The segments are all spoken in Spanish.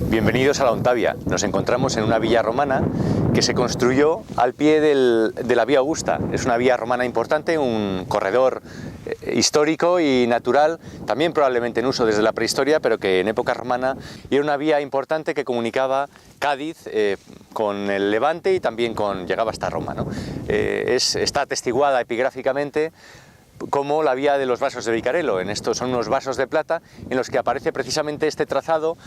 Bienvenidos a la Ontavia. Nos encontramos en una villa romana que se construyó al pie de la Vía Augusta. Es una vía romana importante, un corredor histórico y natural, también probablemente en uso desde la prehistoria, pero que en época romana era una vía importante que comunicaba Cádiz con el Levante y también llegaba hasta Roma, ¿no? Está atestiguada epigráficamente como la vía de los vasos de Vicarelo. En estos son unos vasos de plata en los que aparece precisamente este trazado.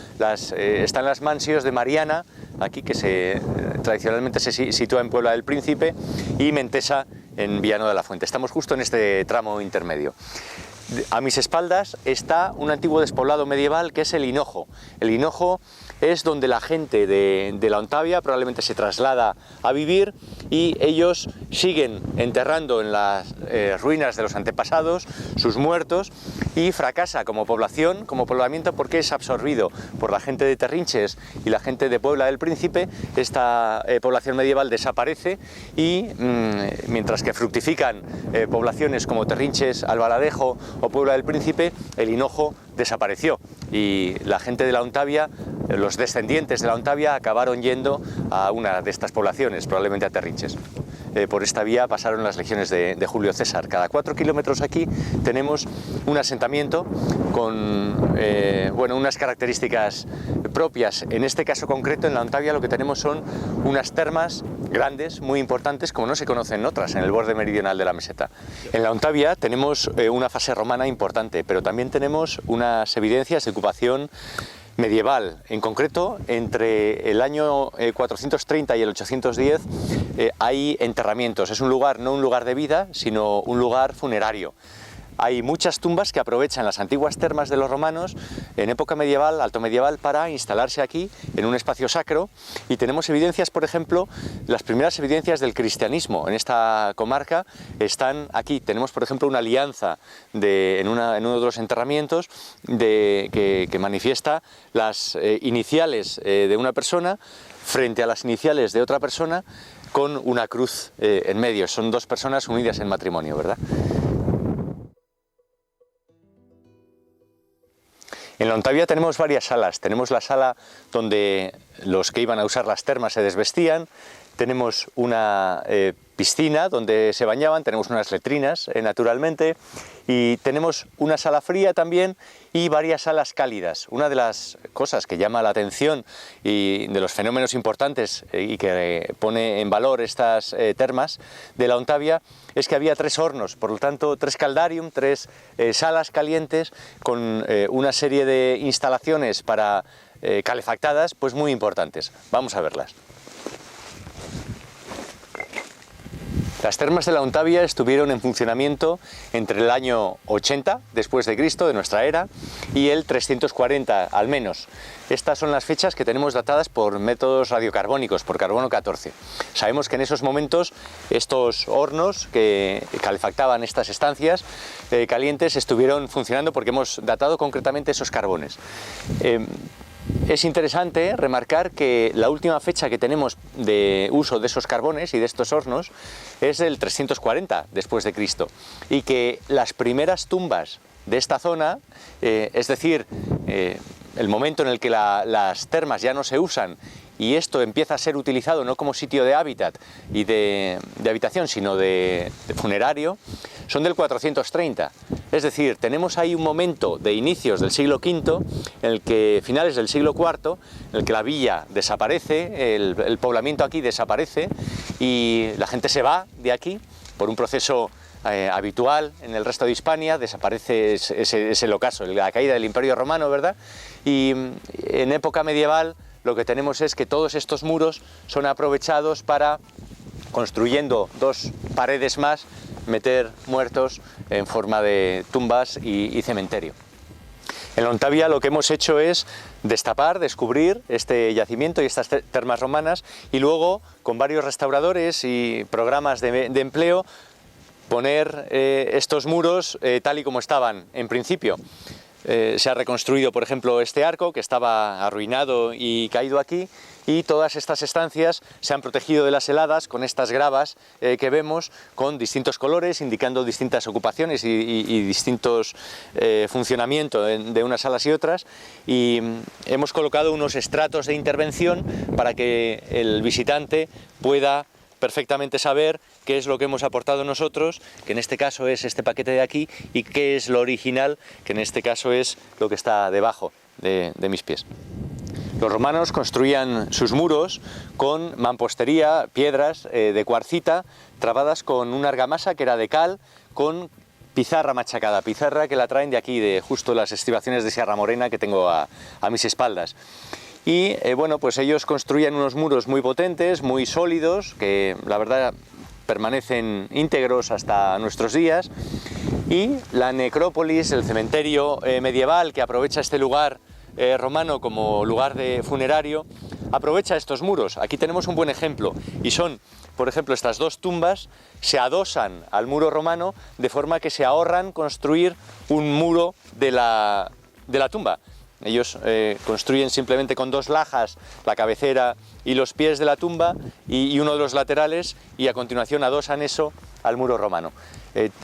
Están las mansios de Mariana, aquí que tradicionalmente se sitúa en Puebla del Príncipe, y Mentesa en Viano de la Fuente. Estamos justo en este tramo intermedio. A mis espaldas está un antiguo despoblado medieval que es el Hinojo. El Hinojo es donde la gente de la Ontavia probablemente se traslada a vivir, y ellos siguen enterrando en las ruinas de los antepasados sus muertos, y fracasa como población, como poblamiento, porque es absorbido por la gente de Terrinches y la gente de Puebla del Príncipe. Esta población medieval desaparece, y mientras que fructifican poblaciones como Terrinches, Albaladejo o Puebla del Príncipe, el Hinojo desapareció, y la gente de la Ontavia, los descendientes de la Ontavia, acabaron yendo a una de estas poblaciones, probablemente a Terrinches. Por esta vía pasaron las legiones de Julio César. Cada 4 kilómetros aquí tenemos un asentamiento con unas características propias. En este caso concreto, en la Ontavia, lo que tenemos son unas termas grandes, muy importantes, como no se conocen otras en el borde meridional de la meseta. En la Ontavia tenemos una fase romana importante, pero también tenemos unas evidencias de ocupación medieval. En concreto, entre el año 430 y el 810 hay enterramientos. Es un lugar, no un lugar de vida, sino un lugar funerario. Hay muchas tumbas que aprovechan las antiguas termas de los romanos en época medieval, alto medieval, para instalarse aquí en un espacio sacro, y tenemos evidencias, por ejemplo, las primeras evidencias del cristianismo en esta comarca están aquí. Tenemos, por ejemplo, una alianza en uno de los enterramientos que manifiesta las iniciales de una persona frente a las iniciales de otra persona, con una cruz en medio. Son dos personas unidas en matrimonio, ¿verdad? En la Ontavia tenemos varias salas. Tenemos la sala donde los que iban a usar las termas se desvestían, tenemos una piscina donde se bañaban, tenemos unas letrinas, naturalmente, y tenemos una sala fría también y varias salas cálidas. Una de las cosas que llama la atención y de los fenómenos importantes y que pone en valor estas termas de la Ontavia es que había 3 hornos, por lo tanto 3 caldarium, 3 salas calientes con una serie de instalaciones para calefactadas, pues muy importantes. Vamos a verlas. Las termas de la Ontavia estuvieron en funcionamiento entre el año 80 después de Cristo, de nuestra era, y el 340 al menos. Estas son las fechas que tenemos datadas por métodos radiocarbónicos, por carbono 14. Sabemos que en esos momentos estos hornos que calefactaban estas estancias calientes estuvieron funcionando, porque hemos datado concretamente esos carbones. Es interesante remarcar que la última fecha que tenemos de uso de esos carbones y de estos hornos es del 340 después de Cristo, y que las primeras tumbas de esta zona, es decir, el momento en el que las termas ya no se usan y esto empieza a ser utilizado no como sitio de hábitat y de habitación, sino de funerario, son del 430. Es decir, tenemos ahí un momento de inicios del siglo V, en el que, finales del siglo IV, en el que la villa desaparece, el poblamiento aquí desaparece, y la gente se va de aquí por un proceso habitual en el resto de Hispania. Desaparece ese ocaso, la caída del Imperio Romano, ¿verdad? Y en época medieval lo que tenemos es que todos estos muros son aprovechados para, construyendo 2 paredes más, meter muertos en forma de tumbas y cementerio. En la Ontavia lo que hemos hecho es destapar, descubrir este yacimiento y estas termas romanas, y luego, con varios restauradores y programas de empleo, poner estos muros tal y como estaban en principio. se ha reconstruido, por ejemplo, este arco que estaba arruinado y caído aquí, y todas estas estancias se han protegido de las heladas con estas gravas que vemos, con distintos colores, indicando distintas ocupaciones y distintos funcionamientos de unas salas y otras, y hemos colocado unos estratos de intervención para que el visitante pueda perfectamente saber qué es lo que hemos aportado nosotros, que en este caso es este paquete de aquí, y qué es lo original, que en este caso es lo que está debajo de mis pies. Los romanos construían sus muros con mampostería, piedras de cuarcita, trabadas con una argamasa que era de cal, con pizarra machacada, pizarra que la traen de aquí, de justo las estribaciones de Sierra Morena que tengo a mis espaldas. Y bueno, pues ellos construían unos muros muy potentes, muy sólidos, que la verdad permanecen íntegros hasta nuestros días, y la necrópolis, el cementerio medieval que aprovecha este lugar romano como lugar de funerario, aprovecha estos muros. Aquí tenemos un buen ejemplo, y son, por ejemplo, estas dos tumbas se adosan al muro romano de forma que se ahorran construir un muro de la tumba. Ellos construyen simplemente con dos lajas la cabecera y los pies de la tumba y uno de los laterales, y a continuación adosan eso al muro romano.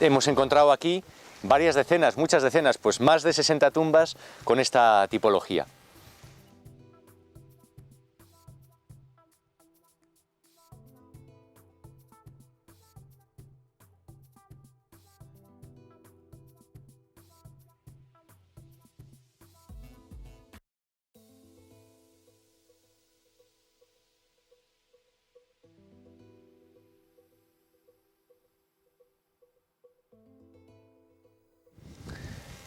Hemos encontrado aquí varias decenas, muchas decenas, pues más de 60 tumbas con esta tipología.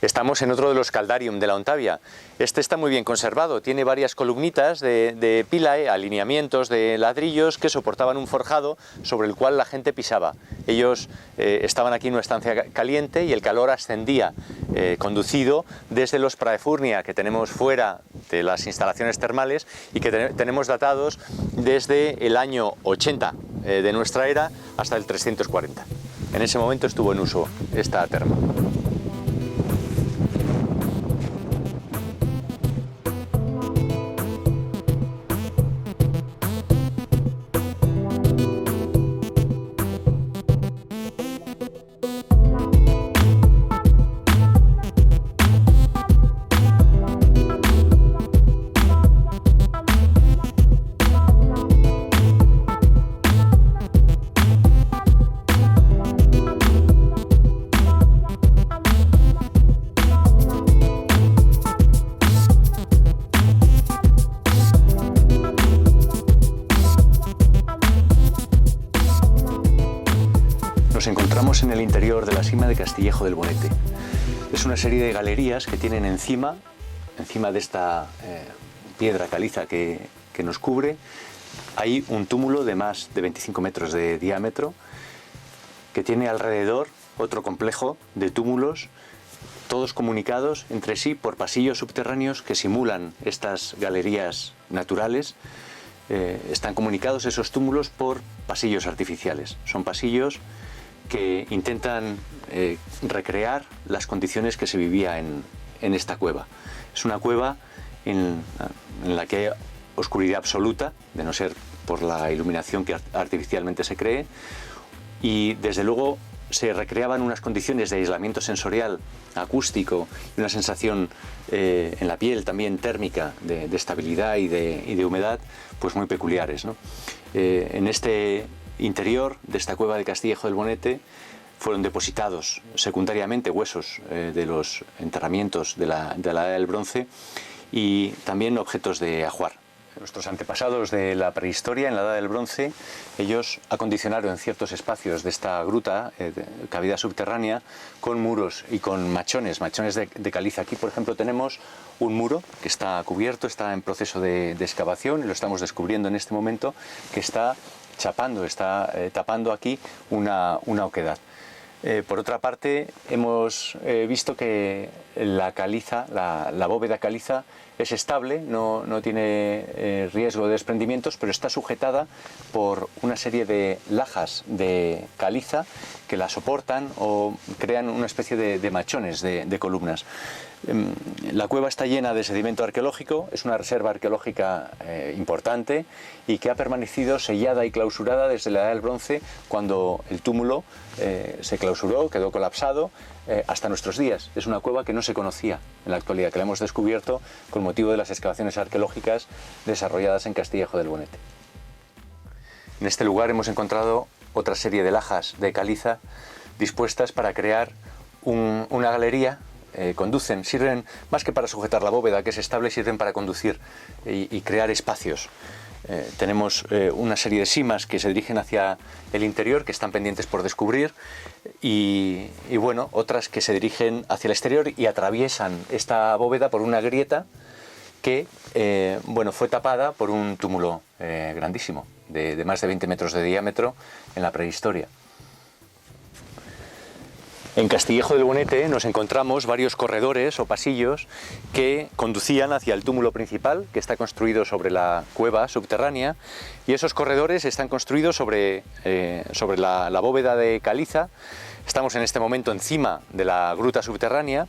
Estamos en otro de los caldarium de la Ontavia. Este está muy bien conservado, tiene varias columnitas de pilae, alineamientos de ladrillos que soportaban un forjado sobre el cual la gente pisaba. Ellos estaban aquí en una estancia caliente y el calor ascendía, conducido desde los praefurnia que tenemos fuera de las instalaciones termales y que tenemos datados desde el año 80 de nuestra era hasta el 340. En ese momento estuvo en uso esta terma. Nos encontramos en el interior de la Sima de Castillejo del Bonete. Es una serie de galerías que tienen encima de esta piedra caliza que nos cubre, hay un túmulo de más de 25 metros de diámetro que tiene alrededor otro complejo de túmulos, todos comunicados entre sí por pasillos subterráneos que simulan estas galerías naturales. Están comunicados esos túmulos por pasillos artificiales. Son pasillos que intentan recrear las condiciones que se vivía en esta cueva. Es una cueva en la que hay oscuridad absoluta, de no ser por la iluminación que artificialmente se cree, y desde luego se recreaban unas condiciones de aislamiento sensorial, acústico, y una sensación en la piel también térmica de estabilidad y de humedad, pues muy peculiares, ¿no? En este interior de esta cueva de Castillejo del Bonete fueron depositados secundariamente huesos de los enterramientos de la Edad del Bronce y también objetos de ajuar. Nuestros antepasados de la prehistoria, en la Edad del Bronce, ellos acondicionaron ciertos espacios de esta gruta, cavidad subterránea, con muros y con machones de caliza. Aquí, por ejemplo, tenemos un muro que está cubierto, está en proceso de excavación, y lo estamos descubriendo en este momento, que está chapando, está tapando aquí una oquedad. Por otra parte, hemos visto que la caliza, la bóveda caliza, es estable, no tiene riesgo de desprendimientos, pero está sujetada por una serie de lajas de caliza que la soportan o crean una especie de machones de columnas. La cueva está llena de sedimento arqueológico, es una reserva arqueológica importante y que ha permanecido sellada y clausurada desde la Edad del Bronce, cuando el túmulo se clausuró, quedó colapsado, hasta nuestros días. Es una cueva que no se conocía en la actualidad, que la hemos descubierto con motivo de las excavaciones arqueológicas desarrolladas en Castillejo del Bonete. En este lugar hemos encontrado otra serie de lajas de caliza dispuestas para crear una galería. Conducen, sirven más que para sujetar la bóveda, que es estable, sirven para conducir y crear espacios. Tenemos una serie de simas que se dirigen hacia el interior, que están pendientes por descubrir, y bueno, otras que se dirigen hacia el exterior y atraviesan esta bóveda por una grieta que bueno, fue tapada por un túmulo grandísimo, de más de 20 metros de diámetro en la prehistoria. En Castillejo del Bonete nos encontramos varios corredores o pasillos que conducían hacia el túmulo principal, que está construido sobre la cueva subterránea, y esos corredores están construidos sobre la bóveda de caliza. Estamos en este momento encima de la gruta subterránea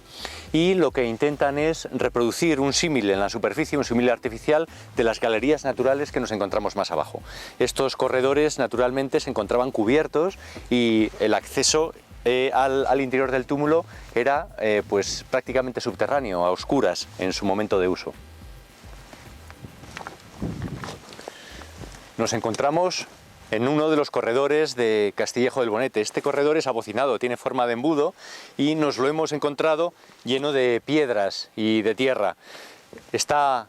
y lo que intentan es reproducir un símil en la superficie, un símil artificial de las galerías naturales que nos encontramos más abajo. Estos corredores naturalmente se encontraban cubiertos y el acceso al interior del túmulo era pues prácticamente subterráneo, a oscuras en su momento de uso. Nos encontramos en uno de los corredores de Castillejo del Bonete. Este corredor es abocinado, tiene forma de embudo y nos lo hemos encontrado lleno de piedras y de tierra. Está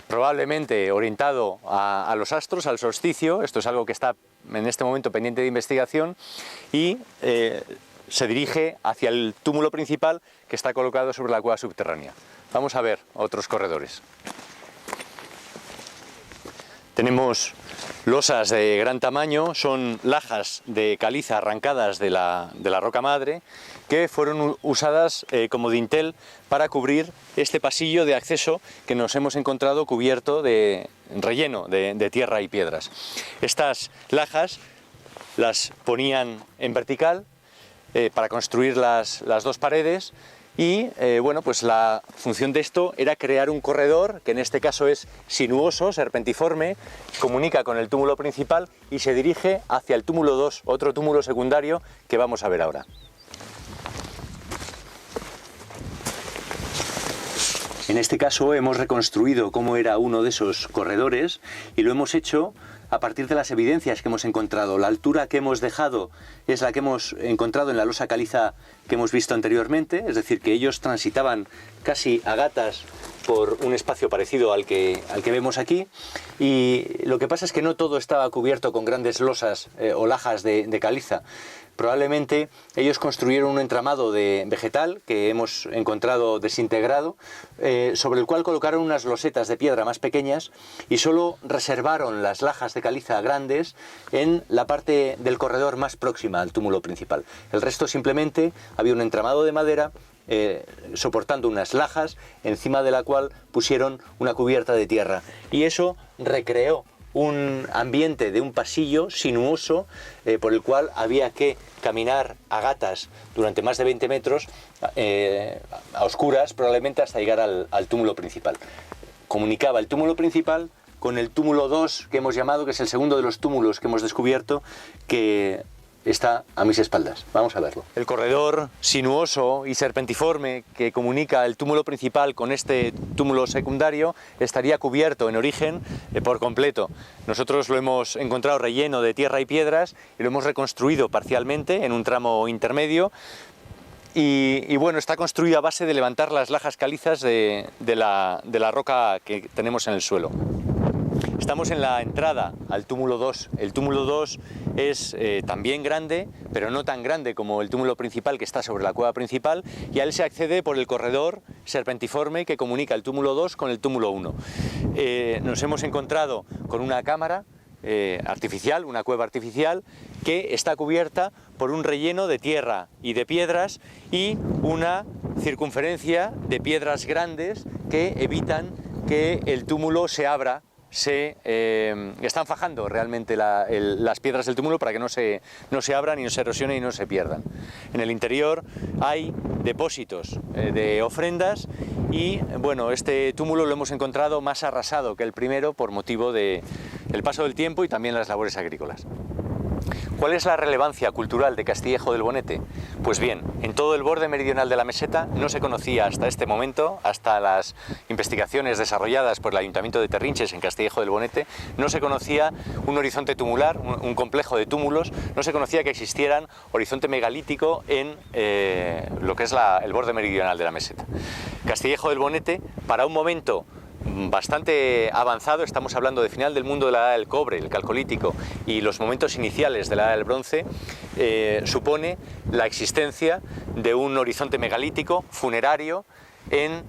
probablemente orientado a los astros, al solsticio. Esto es algo que está en este momento pendiente de investigación, y se dirige hacia el túmulo principal, que está colocado sobre la cueva subterránea. Vamos a ver otros corredores. Tenemos losas de gran tamaño, son lajas de caliza arrancadas de la roca madre, que fueron usadas como dintel para cubrir este pasillo de acceso que nos hemos encontrado cubierto de relleno de tierra y piedras. Estas lajas las ponían en vertical para construir las dos paredes. Y bueno, pues la función de esto era crear un corredor, que en este caso es sinuoso, serpentiforme, comunica con el túmulo principal y se dirige hacia el túmulo 2, otro túmulo secundario que vamos a ver ahora. En este caso hemos reconstruido cómo era uno de esos corredores y lo hemos hecho a partir de las evidencias que hemos encontrado. La altura que hemos dejado es la que hemos encontrado en la losa caliza que hemos visto anteriormente, es decir, que ellos transitaban casi a gatas por un espacio parecido al que vemos aquí, y lo que pasa es que no todo estaba cubierto con grandes losas o lajas de caliza. Probablemente ellos construyeron un entramado de vegetal que hemos encontrado desintegrado, sobre el cual colocaron unas losetas de piedra más pequeñas y solo reservaron las lajas de caliza grandes en la parte del corredor más próxima al túmulo principal. El resto simplemente había un entramado de madera soportando unas lajas, encima de la cual pusieron una cubierta de tierra, y eso recreó un ambiente de un pasillo sinuoso por el cual había que caminar a gatas durante más de 20 metros a oscuras, probablemente hasta llegar al túmulo principal. Comunicaba el túmulo principal con el túmulo 2 que hemos llamado, que es el segundo de los túmulos que hemos descubierto, que está a mis espaldas. Vamos a verlo. El corredor sinuoso y serpentiforme que comunica el túmulo principal con este túmulo secundario estaría cubierto en origen por completo. Nosotros lo hemos encontrado relleno de tierra y piedras y lo hemos reconstruido parcialmente en un tramo intermedio. Y bueno, está construido a base de levantar las lajas calizas de la roca que tenemos en el suelo. Estamos en la entrada al túmulo 2. El túmulo 2 es también grande, pero no tan grande como el túmulo principal que está sobre la cueva principal, y a él se accede por el corredor serpentiforme que comunica el túmulo 2 con el túmulo 1. Nos hemos encontrado con una cámara artificial, una cueva artificial, que está cubierta por un relleno de tierra y de piedras y una circunferencia de piedras grandes que evitan que el túmulo se abra están fajando realmente las piedras del túmulo para que no se abran y no se erosionen y no se pierdan. En el interior hay depósitos de ofrendas y bueno, este túmulo lo hemos encontrado más arrasado que el primero por motivo del paso del tiempo y también las labores agrícolas. ¿Cuál es la relevancia cultural de Castillejo del Bonete? Pues bien, en todo el borde meridional de la meseta no se conocía hasta este momento, hasta las investigaciones desarrolladas por el Ayuntamiento de Terrinches en Castillejo del Bonete, no se conocía un horizonte tumular, un complejo de túmulos, no se conocía que existieran horizonte megalítico en lo que es el borde meridional de la meseta. Castillejo del Bonete, para un momento bastante avanzado, estamos hablando de final del mundo de la edad del cobre, el calcolítico, y los momentos iniciales de la edad del bronce, supone la existencia de un horizonte megalítico funerario en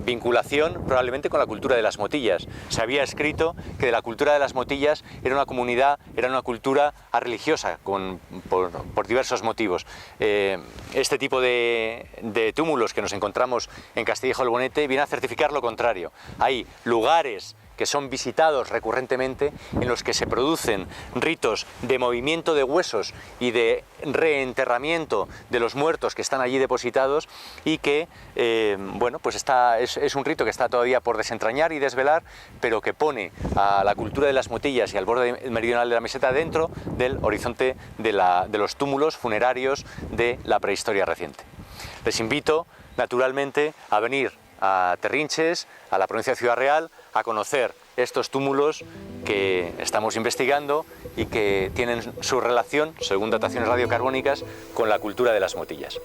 vinculación probablemente con la cultura de las motillas. Se había escrito que de la cultura de las motillas era una comunidad, era una cultura religiosa por diversos motivos. Este tipo de túmulos que nos encontramos en Castillejo del Bonete viene a certificar lo contrario. Hay lugares que son visitados recurrentemente, en los que se producen ritos de movimiento de huesos y de reenterramiento de los muertos que están allí depositados y que, bueno, pues es un rito que está todavía por desentrañar y desvelar, pero que pone a la cultura de las motillas y al borde meridional de la meseta dentro del horizonte de los túmulos funerarios de la prehistoria reciente. Les invito, naturalmente, a venir a Terrinches, a la provincia de Ciudad Real, a conocer estos túmulos que estamos investigando y que tienen su relación, según dataciones radiocarbónicas, con la cultura de las motillas.